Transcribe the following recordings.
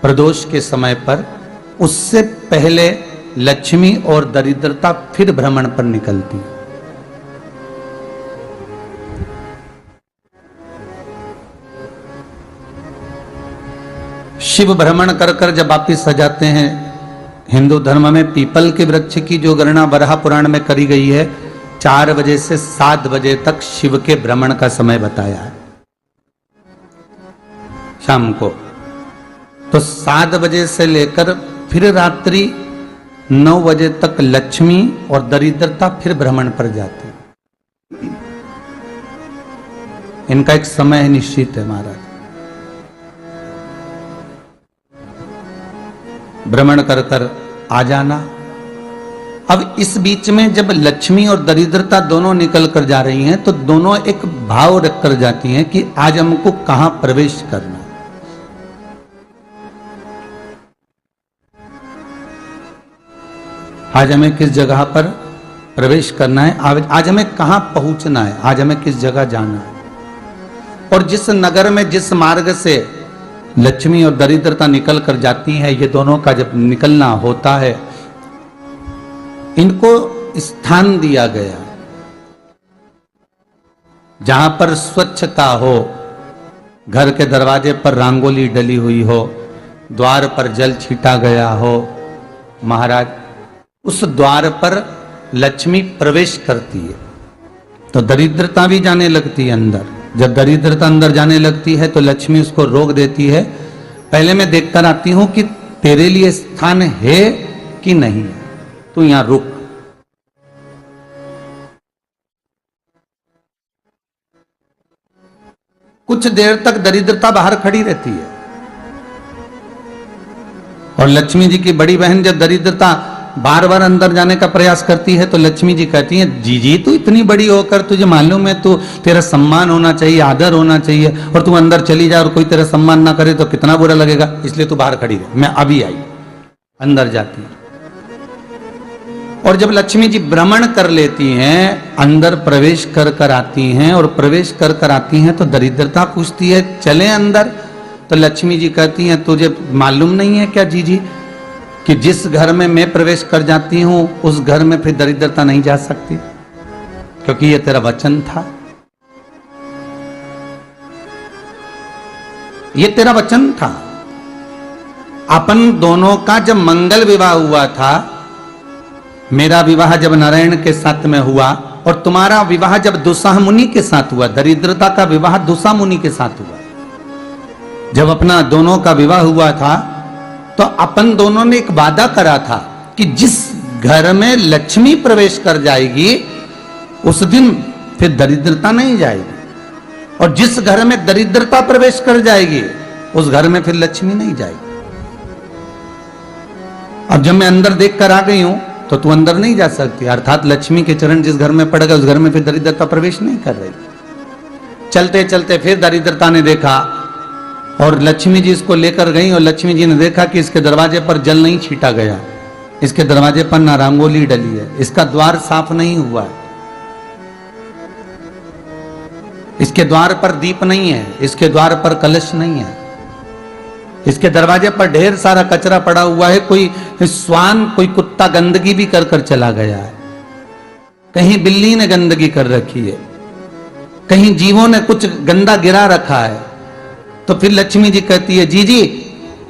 प्रदोष के समय पर, उससे पहले लक्ष्मी और दरिद्रता फिर भ्रमण पर निकलती है। शिव भ्रमण कर कर जब वापिस आ जाते हैं, हिंदू धर्म में पीपल के वृक्ष की जो गणना वराह पुराण में करी गई है, 4 बजे से 7 बजे तक शिव के भ्रमण का समय बताया है शाम को। तो 7 बजे से लेकर फिर रात्रि 9 बजे तक लक्ष्मी और दरिद्रता फिर भ्रमण पर जाती है। इनका एक समय निश्चित है महाराज। भ्रमण कर कर आ जाना। अब इस बीच में जब लक्ष्मी और दरिद्रता दोनों निकल कर जा रही हैं, तो दोनों एक भाव रख कर जाती हैं कि आज हमको कहां प्रवेश करना है। आज हमें किस जगह पर प्रवेश करना है, आज हमें कहां पहुंचना है, आज हमें किस जगह जाना है। और जिस नगर में जिस मार्ग से लक्ष्मी और दरिद्रता निकल कर जाती है, ये दोनों का जब निकलना होता है, इनको स्थान दिया गया जहां पर स्वच्छता हो, घर के दरवाजे पर रंगोली डली हुई हो, द्वार पर जल छीटा गया हो। महाराज, उस द्वार पर लक्ष्मी प्रवेश करती है तो दरिद्रता भी जाने लगती है अंदर। जब दरिद्रता अंदर जाने लगती है तो लक्ष्मी उसको रोक देती है। पहले मैं देखकर आती हूं कि तेरे लिए स्थान है कि नहीं, तू यहां रुक। कुछ देर तक दरिद्रता बाहर खड़ी रहती है और लक्ष्मी जी की बड़ी बहन जब दरिद्रता बार बार अंदर जाने का प्रयास करती है तो लक्ष्मी जी कहती हैं, जी तू इतनी बड़ी होकर तुझे मालूम है तू तेरा सम्मान होना चाहिए, आदर होना चाहिए, और तू अंदर चली जाए और कोई तेरा सम्मान ना करे तो कितना बुरा लगेगा, इसलिए तू बाहर खड़ी रहे। मैं अभी आई। अंदर जाती है और जब लक्ष्मी जी भ्रमण कर लेती हैं, अंदर प्रवेश कर कर आती हैं, और प्रवेश कर कर आती हैं तो दरिद्रता पूछती है चले अंदर। तो लक्ष्मी जी कहती हैं, तुझे मालूम नहीं है क्या जी कि जिस घर में मैं प्रवेश कर जाती हूं उस घर में फिर दरिद्रता नहीं जा सकती, क्योंकि ये तेरा वचन था, ये तेरा वचन था। अपन दोनों का जब मंगल विवाह हुआ था, मेरा विवाह जब नारायण के साथ में हुआ और तुम्हारा विवाह जब दुसाह मुनि के साथ हुआ, दरिद्रता का विवाह दुसा मुनि के साथ हुआ। जब अपना दोनों का विवाह हुआ था तो अपन दोनों ने एक वादा करा था कि जिस घर में लक्ष्मी प्रवेश कर जाएगी उस दिन फिर दरिद्रता नहीं जाएगी, और जिस घर में दरिद्रता प्रवेश कर जाएगी उस घर में फिर लक्ष्मी नहीं जाएगी। अब जब मैं अंदर देख कर आ गई हूं तो तू अंदर नहीं जा सकती, अर्थात लक्ष्मी के चरण जिस घर में पड़ गए उस घर में फिर दरिद्रता प्रवेश नहीं कर रही। चलते चलते फिर दरिद्रता ने देखा और लक्ष्मी जी इसको लेकर गई, और लक्ष्मी जी ने देखा कि इसके दरवाजे पर जल नहीं छीटा गया, इसके दरवाजे पर ना रंगोली डली है, इसका द्वार साफ नहीं हुआ है, इसके द्वार पर दीप नहीं है, इसके द्वार पर कलश नहीं है, इसके दरवाजे पर ढेर सारा कचरा पड़ा हुआ है, कोई श्वान कोई कुत्ता गंदगी भी कर कर चला गया है, कहीं बिल्ली ने गंदगी कर रखी है, कहीं जीवों ने कुछ गंदा गिरा रखा है। तो फिर लक्ष्मी जी कहती है, जी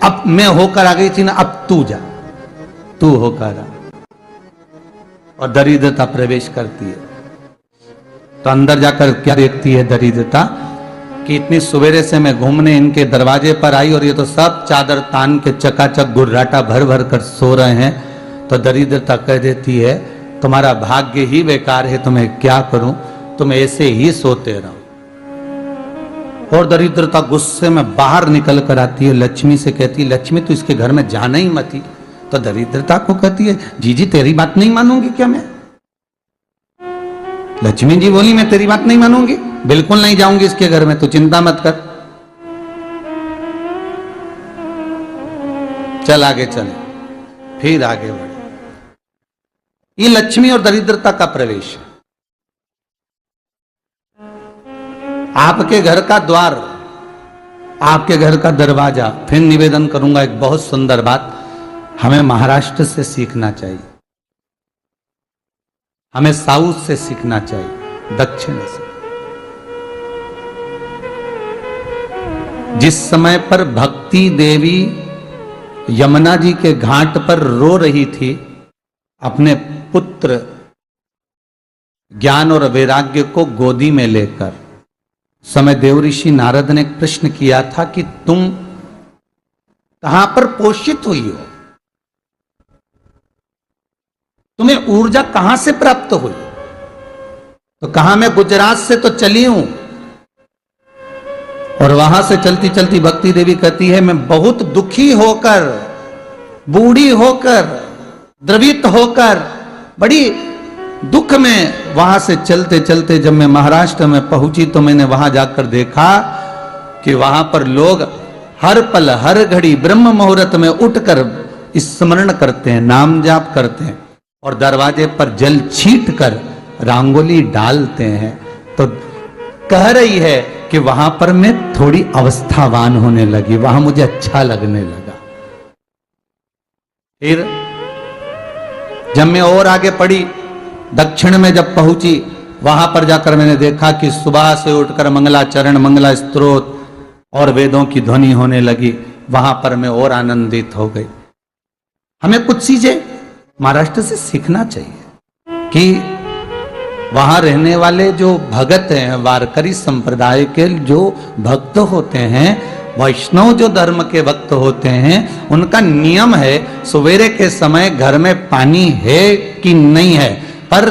अब मैं होकर आ गई थी ना, अब तू जा, तू होकर आ। और दरिद्रता प्रवेश करती है। तो अंदर जाकर क्या देखती है दरिद्रता कि इतनी सवेरे से मैं घूमने इनके दरवाजे पर आई और ये तो सब चादर तान के चकाचक गुर्राटा भर भर कर सो रहे हैं। तो दरिद्रता कह देती है, तुम्हारा भाग्य ही बेकार है, तुम्हें क्या करूं, तुम ऐसे ही सोते रहो। और दरिद्रता गुस्से में बाहर निकल कर आती है, लक्ष्मी से कहती है, लक्ष्मी तू इसके घर में जाना ही मत ही। तो दरिद्रता को कहती है, जी तेरी बात नहीं मानूंगी क्या मैं? लक्ष्मी जी बोली, मैं तेरी बात नहीं मानूंगी, बिल्कुल नहीं जाऊंगी इसके घर में, तू चिंता मत कर, चल आगे चले। फिर आगे बढ़े। ये लक्ष्मी और दरिद्रता का प्रवेश है। आपके घर का द्वार आपके घर का दरवाजा। फिर निवेदन करूंगा एक बहुत सुंदर बात, हमें महाराष्ट्र से सीखना चाहिए, हमें साउथ से सीखना चाहिए, दक्षिण से। जिस समय पर भक्ति देवी यमुना जी के घाट पर रो रही थी अपने पुत्र ज्ञान और वैराग्य को गोदी में लेकर, समय देवऋषि नारद ने प्रश्न किया था कि तुम कहां पर पोषित हुई हो, तुम्हें ऊर्जा कहां से प्राप्त हुई? तो कहा मैं गुजरात से तो चली हूं। और वहां से चलती चलती भक्ति देवी कहती है मैं बहुत दुखी होकर, बूढ़ी होकर, द्रवित होकर, बड़ी दुख में वहां से चलते चलते जब मैं महाराष्ट्र में पहुंची तो मैंने वहां जाकर देखा कि वहां पर लोग हर पल हर घड़ी ब्रह्म मुहूर्त में उठकर स्मरण करते हैं, नाम जाप करते हैं और दरवाजे पर जल छीट कर रंगोली डालते हैं। तो कह रही है कि वहां पर मैं थोड़ी अवस्थावान होने लगी, वहां मुझे अच्छा लगने लगा। फिर जब मैं और आगे पढ़ी, दक्षिण में जब पहुंची, वहां पर जाकर मैंने देखा कि सुबह से उठकर मंगलाचरण, मंगला स्तोत्र और वेदों की ध्वनि होने लगी। वहां पर मैं और आनंदित हो गई। हमें कुछ चीजें महाराष्ट्र से सीखना चाहिए कि वहां रहने वाले जो भगत हैं, वारकरी संप्रदाय के जो भक्त होते हैं, वैष्णव जो धर्म के भक्त होते हैं, उनका नियम है सवेरे के समय घर में पानी है कि नहीं है, पर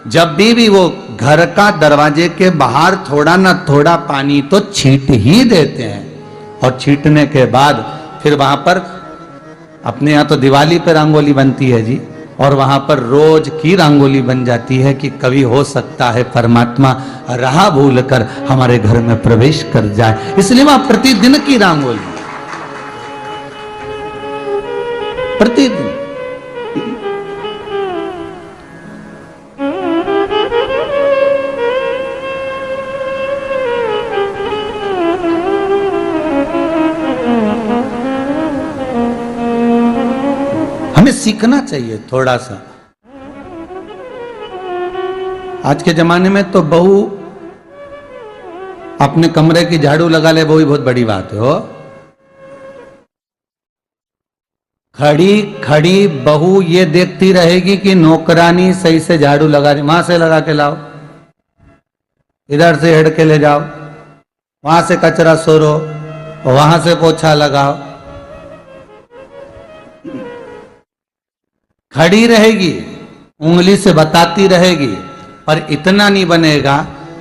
जब भी वो घर का दरवाजे के बाहर थोड़ा ना थोड़ा पानी तो छीट ही देते हैं। और छीटने के बाद फिर वहां पर अपने यहाँ तो दिवाली पे रंगोली बनती है जी, और वहां पर रोज की रंगोली बन जाती है कि कभी हो सकता है परमात्मा राह भूल कर हमारे घर में प्रवेश कर जाए, इसलिए वहां प्रतिदिन की रंगोली, प्रतिदिन। हमें सीखना चाहिए थोड़ा सा। आज के जमाने में तो बहू अपने कमरे की झाड़ू लगा ले, वो ही बहुत बड़ी बात है। हो खड़ी खड़ी बहू ये देखती रहेगी कि नौकरानी सही से झाड़ू लगा रही, वहां से लगा के लाओ, इधर से हेड के ले जाओ, वहां से कचरा सोरो, वहां से पोछा लगाओ। खड़ी रहेगी, उंगली से बताती रहेगी, पर इतना नहीं बनेगा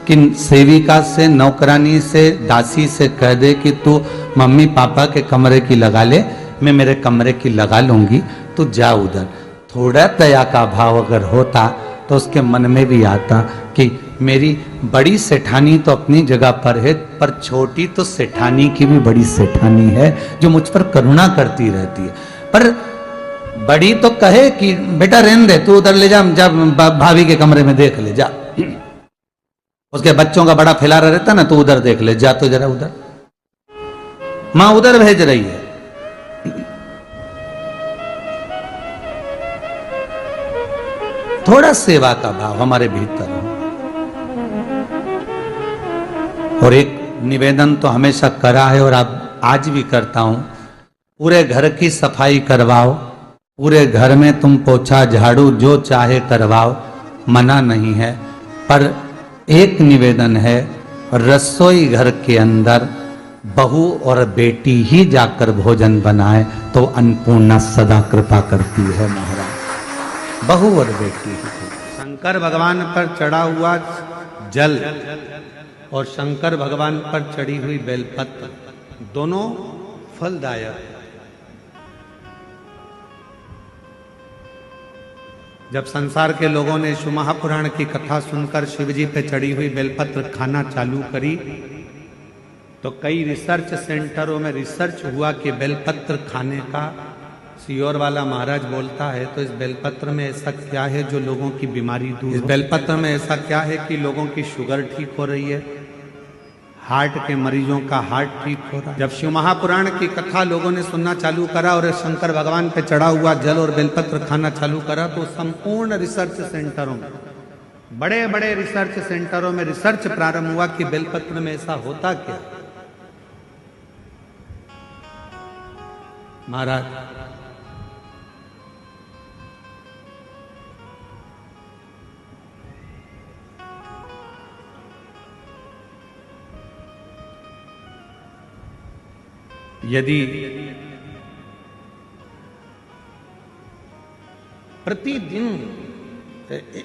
कि सेविका से, नौकरानी से, दासी से कह दे कि तू मम्मी पापा के कमरे की लगा ले, मैं मेरे कमरे की लगा लूंगी, तू जा उधर। थोड़ा दया का भाव अगर होता तो उसके मन में भी आता कि मेरी बड़ी सेठानी तो अपनी जगह पर है, पर छोटी तो सेठानी की भी बड़ी सेठानी है जो मुझ पर करुणा करती रहती है। पर बड़ी तो कहे कि बेटा रहने दे, तू उधर ले जा, जब भाभी के कमरे में देख ले जा, उसके बच्चों का बड़ा फैलारा रहता ना, तो उधर देख ले जा, तो जरा उधर, मां उधर भेज रही है। थोड़ा सेवा का भाव हमारे भीतर हो। और एक निवेदन तो हमेशा करा है और अब आज भी करता हूं, पूरे घर की सफाई करवाओ, पूरे घर में तुम पोछा झाड़ू जो चाहे करवाओ, मना नहीं है। पर एक निवेदन है, रसोई घर के अंदर बहू और बेटी ही जाकर भोजन बनाए तो अन्नपूर्णा सदा कृपा करती है महाराज। बहू और बेटी ही। शंकर भगवान पर चढ़ा हुआ जल और शंकर भगवान पर चढ़ी हुई बेलपत्र दोनों फलदायक। जब संसार के लोगों ने शिव महापुराण की कथा सुनकर शिवजी पे चढ़ी हुई बेलपत्र खाना चालू करी, तो कई रिसर्च सेंटरों में रिसर्च हुआ कि बेलपत्र खाने का, सियोर वाला महाराज बोलता है, तो इस बेलपत्र में ऐसा क्या है जो लोगों की बीमारी दूर, इस बेलपत्र में ऐसा क्या है कि लोगों की शुगर ठीक हो रही है, हार्ट के मरीजों का हार्ट ठीक हो रहा है। जब शिव महापुराण की कथा लोगों ने सुनना चालू करा और शंकर भगवान पे चढ़ा हुआ जल और बेलपत्र खाना चालू करा, तो संपूर्ण रिसर्च सेंटरों में, बड़े बड़े रिसर्च सेंटरों में रिसर्च प्रारंभ हुआ कि बेलपत्र में ऐसा होता क्या। महाराज, यदि प्रतिदिन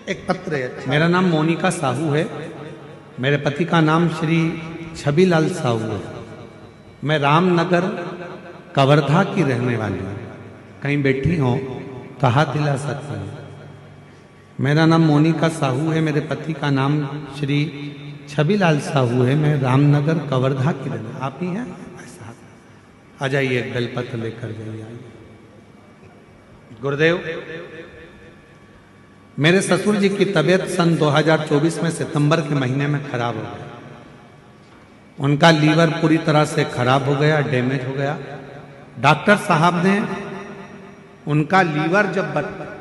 एक पत्र है, मेरा नाम मोनिका साहू है, मेरे पति का नाम श्री छबीलाल साहू है, मैं रामनगर कवर्धा की रहने वाली हूँ। कहीं बैठी हो तो हाथ हिला सकते हैं। मेरा नाम मोनिका साहू है, मेरे पति का नाम श्री छबीलाल साहू है, मैं रामनगर कवर्धा की रहने। आप ही हैं? आ जाइए, एक बेलपत्र लेकर जाइए। गुरुदेव, मेरे ससुर जी की तबीयत सन 2024 में सितंबर के महीने में खराब हो गई। उनका लीवर पूरी तरह से खराब हो गया, डैमेज हो गया। डॉक्टर साहब ने उनका लीवर जब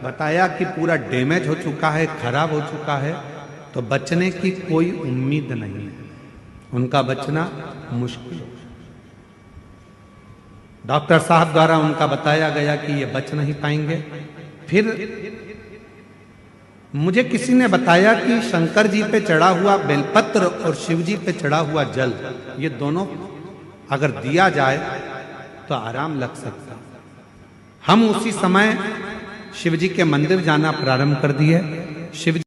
बताया कि पूरा डैमेज हो चुका है, खराब हो चुका है, तो बचने की कोई उम्मीद नहीं है, उनका बचना मुश्किल है। डॉक्टर साहब द्वारा उनका बताया गया कि ये बच नहीं पाएंगे। फिर मुझे किसी ने बताया कि शंकर जी पे चढ़ा हुआ बेलपत्र और शिव जी पे चढ़ा हुआ जल, ये दोनों अगर दिया जाए तो आराम लग सकता। हम उसी समय शिव जी के मंदिर जाना प्रारंभ कर दिए। शिव